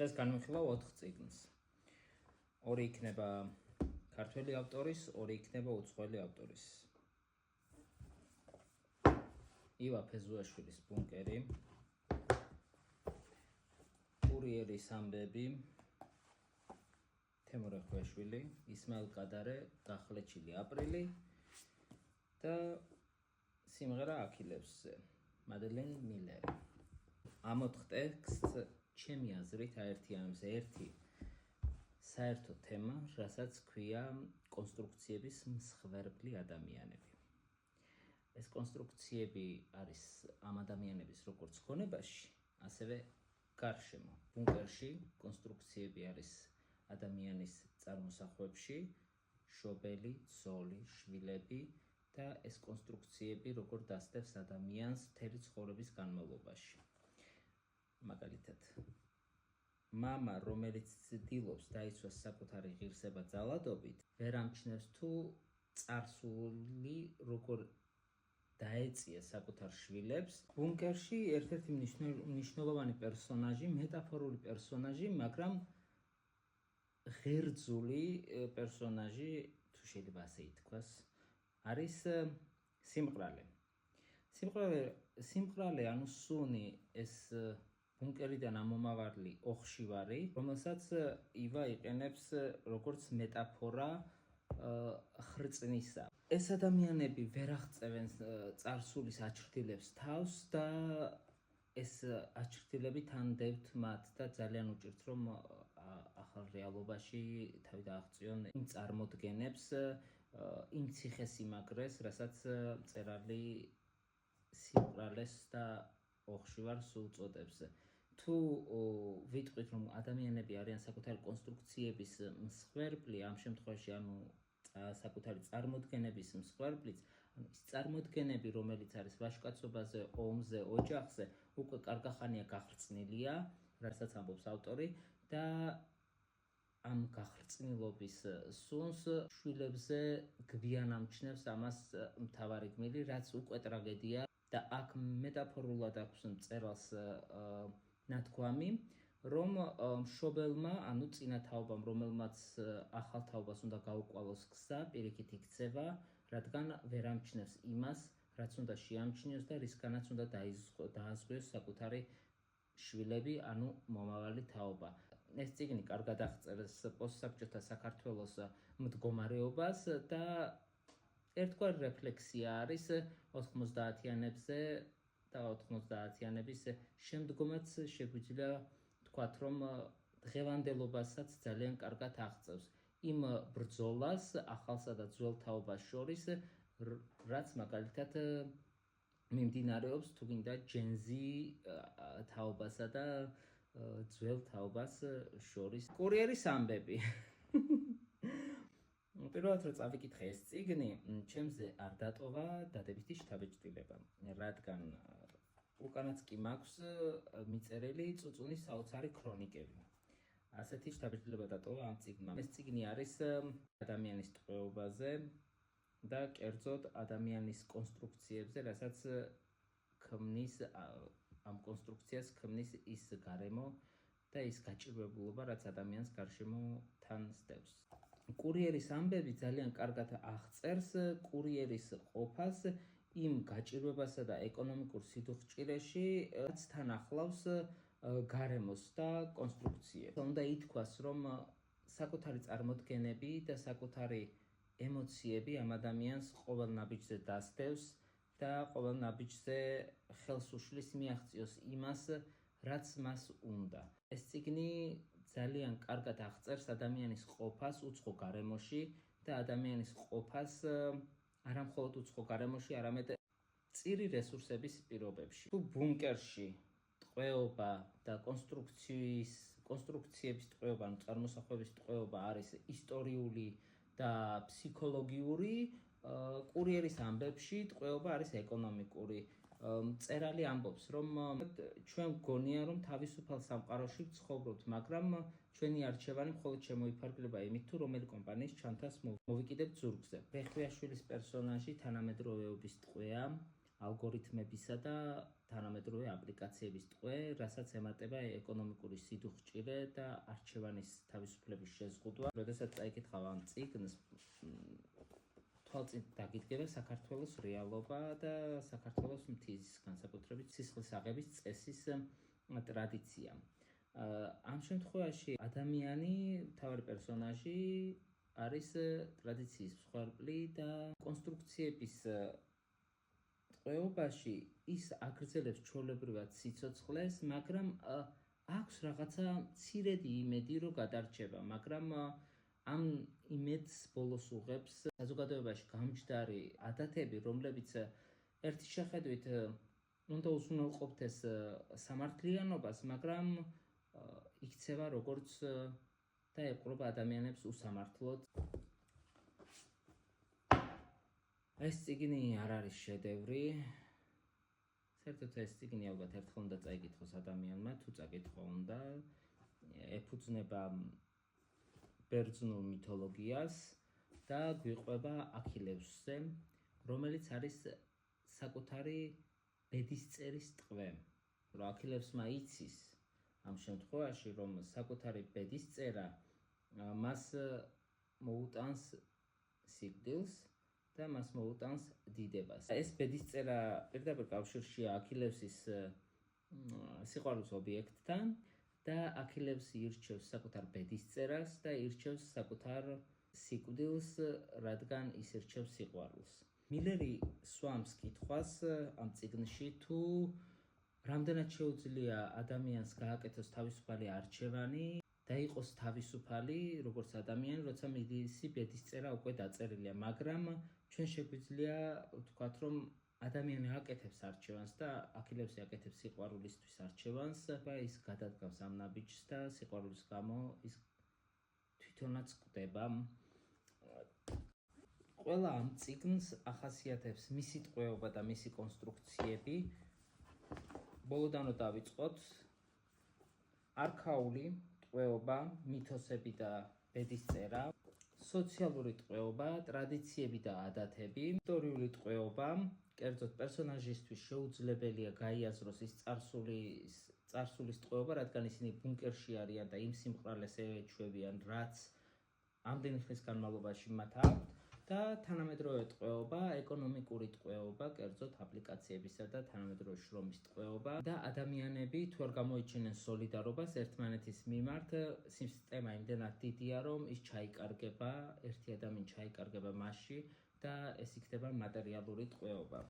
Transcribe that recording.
დღეს განვიხილავ 4 წიგნს. ორი იქნება ქართველი ავტორის, ორი იქნება უცხოელი ავტორის. ива ფეზუაშვილის ბუნკერი, კურიერის ამბები, თემურ ხვეშვილი, ისმაილ კადარე, გახლეჩილი აპრილი და სიმღერა აქილევსზე, მადელენ მილერი. ამ 4 ტექსტს ჩემი აზრით აერთიანებს ერთი საერთო თემა, რასაც ქვია კონსტრუქციების მსხვერპლი ადამიანები. ეს კონსტრუქციები არის ამ ადამიანების როგორც ქონებაში, ასევე გარშემო. ბუნკერში კონსტრუქციები არის ადამიანის წარმოსახვებში, შობელი, ძოლი, შვილები და ეს კონსტრუქციები როგორ დასდევს ადამიანს მთელი ცხოვრების განმავლობაში. მაგალითად, მამა, რომელიც ცდილობს დაიცვას საკუთარი ღირსება ძალადობით, ვერ ამჩნევს თუ წარსული როგორ დაეწია საკუთარ შვილებს. ბუნკერში ერთ-ერთი მნიშვნელოვანი პერსონაჟი, მეტაფორული პერსონაჟი, მაგრამ ღერძული პერსონაჟი, თუ შეიძლება ასე ითქვას, არის სიმყრალე. სიმყრალე, ანუ სუნი, ეს ბუნკერიდან ამომავალი ოხშივარი, რომელსაც ива იყენებს როგორც მეტაფორა ხრწნისა. ეს ადამიანები ვერ აღწევენ წარსულის აჩრდილებს თავს და ეს აჩრდილები თანდევთ მათ და ძალიან უჭირთ რომ ახალ რეალობაში თავი დააღწიონ იმ წარმოდგენებს, იმ ციხესიმაგრეს, რასაც მწერალი სიმყრალეს და ოხშივარს უწოდებს. თუ ვიტყვით რომ ადამიანები არიან საკუთარი კონსტრუქციების მსხვერპლი, ამ შემთხვევაში ანუ საკუთარი წარმოდგენების მსხვერპლიც, ანუ ის წარმოდგენები, რომელიც არის ვაჟკაცობაზე, ომზე, ოჯახზე, უკვე კარგახანია გახრწნილია, რასაც ამბობს ავტორი და ამ გახრწნილობის სუნს შვილებზე გვიან ამჩნევს ამას მთავარი გმირი, რაც უკვე ტრაგედია და აქ მეტაფორულად აქვს მწერალს ნათქვამი, რომ მშობელმა, ანუ წინა თაობამ, რომელმაც ახალ თაობას უნდა გაუკვალოს გზა, პირიქით იქცევა, რადგან ვერ ამჩნევს იმას, რაც უნდა შეამჩნიოს და რისგანაც უნდა დააზღვიოს საკუთარი შვილები, ანუ მომავალი თაობა. ეს წიგნი კარგად აღწერს პოსტსაბჭოთა საქართველოს მდგომარეობას და ერთგვარი რეფლექსია არის 90-იანებზე და 90-იანების შემდგომაც შეგვიძლია თქვათ, რომ დღევანდელობასაც ძალიან კარგად აღწევს იმ ბრძოლას ახალსა და ძველ თაობას შორის, რაც მაგალითად მიმდინარეობს თუ გინდა ჯენზი თაობასა და ძველ თაობას შორის. კურიერის ამბები. პირველად რომ წავიკითხე ეს წიგნი, ჩემზე არ დატოვა დადებითი შთაბეჭდილება, რადგან უკანაც კი მაქვს მიწერილი წუწუნის საოცარი ქრონიკები. ასეთი შთაბეჭდილება დატოვა ამ წიგნმა. ეს წიგნი არის ადამიანის ტყვეობაზე და კერძოდ ადამიანის კონსტრუქციებზე, რასაც ქმნის ამ კონსტრუქციას ქმნის ის გარემო და ის გაჭირვებულობა, რაც ადამიანს გარშემო თან სდევს. კურიერის ამბები ძალიან კარგად აღწერს კურიერის ყოფას იმ გაჭირვებასა და ეკონომიკურ სიდუხჭირეში, რაც თან ახლავს გარემოს და კონსტრუქციებს. უნდა ითქვას, რომ საკუთარი წარმოდგენები და საკუთარი ემოციები ამ ადამიანს ყოველ ნაბიჯზე დასდევს და ყოველ ნაბიჯზე ხელს უშლის მიაღწიოს იმას, რაც მას უნდა. ეს წიგნი ძალიან კარგად აღწერს ადამიანის ყოფას უცხო გარემოში და ადამიანის ყოფას არა მხოლოდ უცხო გარემოში, არამედ წირი რესურსების პირობებში. თუ ბუნკერში ტყვეობა და კონსტრუქციების ტყვეობა, ანუ წარმოსახვების ტყვეობა არის ისტორიული და ფსიქოლოგიური, კურიერის ამბებში ტყვეობა არის ეკონომიკური. მწერალი ამბობს, რომ ჩვენ გონია, რომ თავისუფალ სამყაროში ვცხოვრობთ, მაგრამ ჩვენი არჩევანი მხოლოდ შემოიფარგლება იმით, თუ რომელი კომპანიის ჩანთას მოვიკიდებთ ზურგზე. ბეხვიაშვილის პერსონაჟი თანამედროვეობის ტყვეა, ალგორითმებისა და თანამედროვე აპლიკაციების ტყვე, რასაც ემატება ეკონომიკური სიდუხჭირე და არჩევანის თავისუფლების შეზღუდვა. როდესაც წაიკითხავ ამ წიგნს, თვალწინ დაგიდგება საქართველოს რეალობა და საქართველოს მთის, განსაკუთრებით სისხლის აღების წესის ტრადიცია. ამ შემთხვევაში ადამიანი, მთავარი პერსონაჟი არის ტრადიციის მსხვერპლი და კონსტრუქციების ტყვეობაში ის აგრძელებს ჩვეულებრივად სიცოცხლეს, მაგრამ აქვს რაღაცა მცირედი იმედი, რომ გადარჩება, მაგრამ ამ იმედს ბოლოს უღებს საზოგადოებაში გამჯდარი ადათები, რომლებიც ერთი შეხედვით უნდა უზრუნველყოფდეს სამართლიანობას, მაგრამ იქცევა როგორც და ეპყრობა ადამიანებს უსამართლოდ. ეს წიგნი არ არის შედევრი. საერთოდ ეს წიგნი ალბათ ერთხელ უნდა წაიკითხოს ადამიანმა, თუ წაკითხვა უნდა. ეფუძნება ბერძნულ მითოლოგიას და გვიყვება აქილევსზე, რომელიც არის საკუთარი ბედისწერის ტყვე. რომ აქილევსმა იცის ამ შემთხვევაში, რომ საკუთარი ბედისწერა მას მოუტანს სიკვდილს და მას მოუტანს დიდებას. ეს ბედისწერა პირდაპირ კავშირშია აქილევსის სიყვარულის ობიექტთან და აქილევსი ირჩევს საკუთარ ბედისწერას და ირჩევს საკუთარ სიკვდილს, რადგან ის ირჩევს სიყვარულს. მილერი სვამს კითხვას ამ წიგნში, თუ რამდენად შეუძლია ადამიანს გააკეთოს თავისუფალი არჩევანი და იყოს თავისუფალი როგორც ადამიანი, როცა მისი ბედისწერა უკვე დაწერილია, მაგრამ ჩვენ შეგვიძლია ვთქვათ, რომ ადამიანი აკეთებს არჩევანს და აქილევსი აკეთებს სიყვარულისთვის არჩევანს და ის გადადგავს ამ ნაბიჯს და სიყვარულის გამო ის თვითონაც კვდება. ყველა ამ წიგნს ახასიათებს მისი ტყვეობა და მისი კონსტრუქციები. ბოლოდანო დავიწყოთ. არქაული ტყვეობა, მითოსები და ბედისწერა, სოციალური ტყვეობა, ტრადიციები და ადათები, ისტორიული ტყვეობა, კერძოდ პერსონაჟისთვის შეუძლებელია გაიაზროს ის წარსულის ტყვეობა, რადგან ისინი ბუნკერში არიან და იმ სიმყრალეს ეჩვევიან, რაც ამდენი ხნის განმავლობაში მათ აქვთ. და თანამედროვე ტყვეობა, ეკონომიკური ტყვეობა, კერძოდ აპლიკაციებისა და თანამედროვე შრომის ტყვეობა და ადამიანები თუ არ გამოიჩენენ სოლიდარობას ერთმანეთის მიმართ, სისტემა იმდენად დიდია, რომ ის ჩაიკარგება, ერთი ადამიანი ჩაიკარგება მასში და ეს იქნება მატერიალური ტყვეობა.